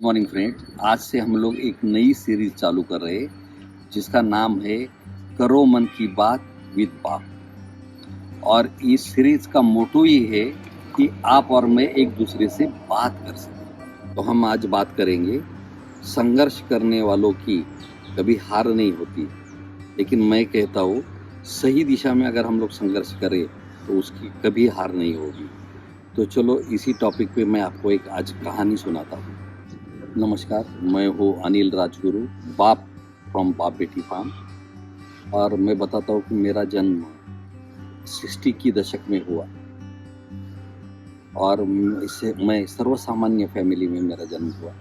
Morning friend, आज से हम लोग एक नई सीरीज चालू कर रहे हैं जिसका नाम है करो मन की बात विद बाप। और इस सीरीज का मोटो ये है कि आप और मैं एक दूसरे से बात कर सकें। तो हम आज बात करेंगे संघर्ष करने वालों की कभी हार नहीं होती, लेकिन मैं कहता हूँ सही दिशा में अगर हम लोग संघर्ष करें तो उसकी कभी हार नहीं होगी। तो चलो इसी टॉपिक पे मैं आपको एक आज कहानी सुनाता हूँ। नमस्कार, मैं हूँ अनिल राजगुरु, बाप फ्रॉम बाप बेटी फार्म। और मैं बताता हूँ कि मेरा जन्म 60 की दशक में हुआ और इससे मैं सर्वसामान्य फैमिली में मेरा जन्म हुआ।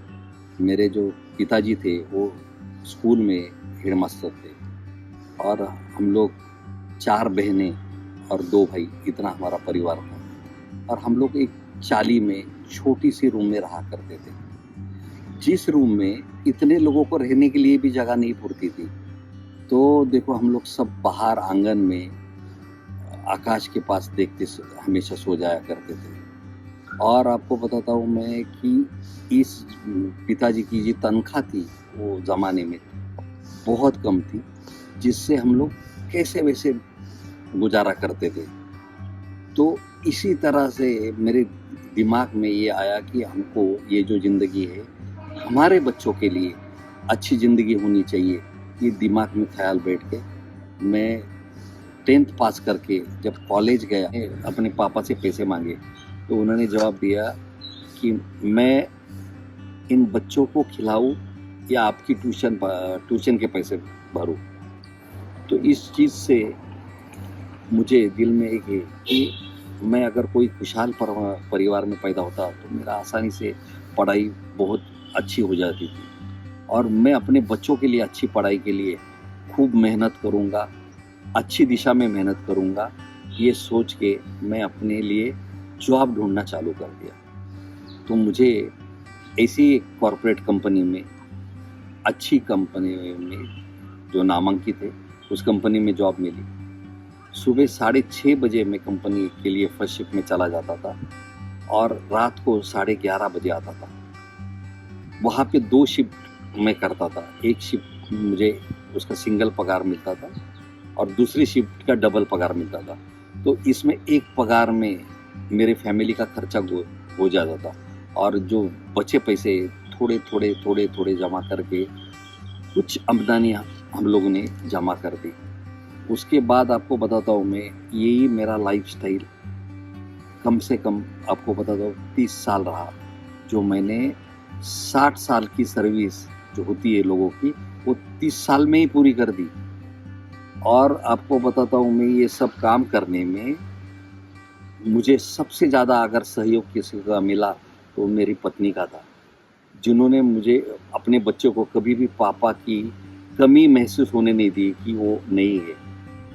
मेरे जो पिताजी थे वो स्कूल में हेडमास्टर थे और हम लोग 4 बहनें और 2 भाई, इतना हमारा परिवार था। और हम लोग एक चाली में छोटी सी रूम में रहा करते थे, जिस रूम में इतने लोगों को रहने के लिए भी जगह नहीं पूरती थी। तो देखो, हम लोग सब बाहर आंगन में आकाश के पास देखते हमेशा सो जाया करते थे। और आपको बताता हूँ मैं कि इस पिताजी की जो तनख्वाह थी वो ज़माने में बहुत कम थी, जिससे हम लोग कैसे वैसे गुजारा करते थे। तो इसी तरह से मेरे दिमाग में ये आया कि हमको ये जो ज़िंदगी है हमारे बच्चों के लिए अच्छी ज़िंदगी होनी चाहिए। ये दिमाग में ख्याल बैठ के मैं 10th पास करके जब कॉलेज गया, अपने पापा से पैसे मांगे तो उन्होंने जवाब दिया कि मैं इन बच्चों को खिलाऊं या आपकी ट्यूशन के पैसे भरूं। तो इस चीज़ से मुझे दिल में एक है कि मैं अगर कोई खुशहाल परिवार में पैदा होता तो मेरा आसानी से पढ़ाई बहुत अच्छी हो जाती थी और मैं अपने बच्चों के लिए अच्छी पढ़ाई के लिए खूब मेहनत करूँगा, अच्छी दिशा में मेहनत करूँगा। ये सोच के मैं अपने लिए जॉब ढूंढना चालू कर दिया। तो मुझे ऐसी एक कॉरपोरेट कंपनी में, अच्छी कंपनी में जो नामांकित है, उस कंपनी में जॉब मिली। सुबह 6:30 बजे मैं कंपनी के लिए फर्स्ट शिफ्ट में चला जाता था और रात को 11:30 बजे आता था। वहाँ पे 2 शिफ्ट मैं करता था। एक शिफ्ट मुझे उसका सिंगल पगार मिलता था और दूसरी शिफ्ट का डबल पगार मिलता था। तो इसमें एक पगार में मेरे फैमिली का खर्चा हो जाता था और जो बचे पैसे थोड़े जमा करके कुछ आमदनी हम लोगों ने जमा कर दी। उसके बाद आपको बताता हूँ मैं, यही मेरा लाइफस्टाइल कम से कम आपको बताता हूँ 30 साल रहा। जो मैंने 60 साल की सर्विस जो होती है लोगों की, वो 30 साल में ही पूरी कर दी। और आपको बताता हूँ मैं, ये सब काम करने में मुझे सबसे ज़्यादा अगर सहयोग किसी का मिला तो मेरी पत्नी का था, जिन्होंने मुझे अपने बच्चों को कभी भी पापा की कमी महसूस होने नहीं दी कि वो नहीं है।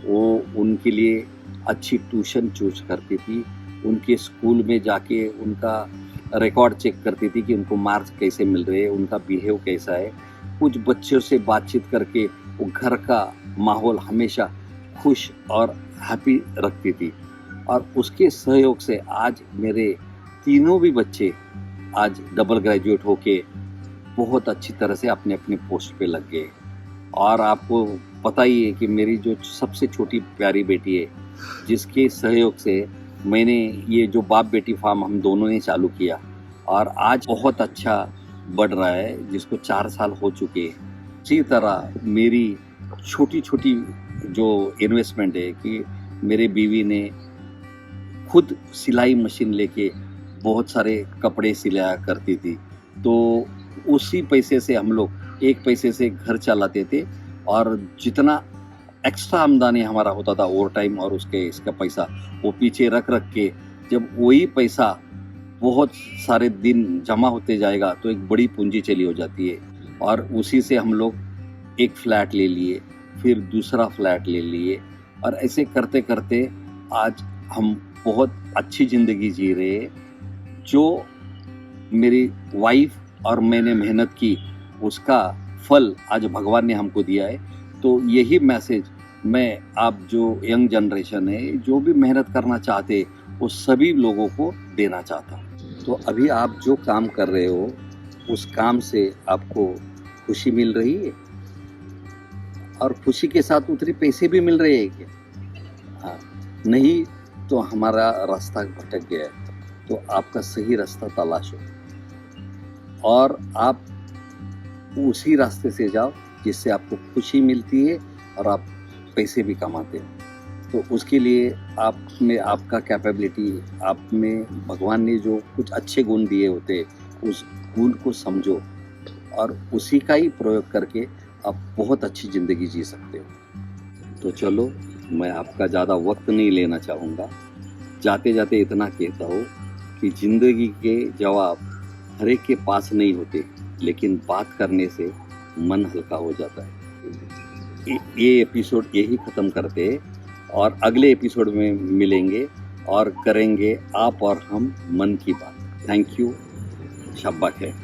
वो उनके लिए अच्छी ट्यूशन चूज करती थी, उनके स्कूल में जाके उनका रिकॉर्ड चेक करती थी कि उनको मार्क्स कैसे मिल रहे हैं, उनका बिहेव कैसा है। कुछ बच्चों से बातचीत करके वो घर का माहौल हमेशा खुश और हैप्पी रखती थी। और उसके सहयोग से आज मेरे तीनों भी बच्चे आज डबल ग्रेजुएट होके बहुत अच्छी तरह से अपने अपने पोस्ट पे लग गए। और आपको पता ही है कि मेरी जो सबसे छोटी प्यारी बेटी है, जिसके सहयोग से मैंने ये जो बाप बेटी फार्म हम दोनों ने चालू किया और आज बहुत अच्छा बढ़ रहा है, जिसको 4 साल हो चुके हैं। इसी तरह मेरी छोटी छोटी जो इन्वेस्टमेंट है कि मेरे बीवी ने खुद सिलाई मशीन लेके बहुत सारे कपड़े सिलाया करती थी, तो उसी पैसे से हम लोग एक पैसे से घर चलाते थे और जितना एक्स्ट्रा आमदनी हमारा होता था ओवर टाइम और इसका पैसा वो पीछे रख के, जब वही पैसा बहुत सारे दिन जमा होते जाएगा तो एक बड़ी पूंजी चली हो जाती है। और उसी से हम लोग एक फ्लैट ले लिए, फिर दूसरा फ्लैट ले लिए और ऐसे करते करते आज हम बहुत अच्छी ज़िंदगी जी रहे हैं। जो मेरी वाइफ और मैंने मेहनत की, उसका फल आज भगवान ने हमको दिया है। तो यही मैसेज मैं आप जो यंग जनरेशन है, जो भी मेहनत करना चाहते वो सभी लोगों को देना चाहता हूँ। तो अभी आप जो काम कर रहे हो उस काम से आपको खुशी मिल रही है और खुशी के साथ उतने पैसे भी मिल रहे हैं क्या? हाँ, नहीं तो हमारा रास्ता भटक गया है। तो आपका सही रास्ता तलाशो और आप उसी रास्ते से जाओ जिससे आपको खुशी मिलती है और आप पैसे भी कमाते हो। तो उसके लिए आप में आपका कैपेबिलिटी, आप में भगवान ने जो कुछ अच्छे गुण दिए होते उस गुण को समझो और उसी का ही प्रयोग करके आप बहुत अच्छी ज़िंदगी जी सकते हो। तो चलो, मैं आपका ज़्यादा वक्त नहीं लेना चाहूँगा। जाते जाते इतना कहता हूँ कि ज़िंदगी के जवाब हर एक के पास नहीं होते, लेकिन बात करने से मन हल्का हो जाता है। ये एपिसोड यही ख़त्म करते हैं और अगले एपिसोड में मिलेंगे और करेंगे आप और हम मन की बात। Thank you. शब्बा खैर।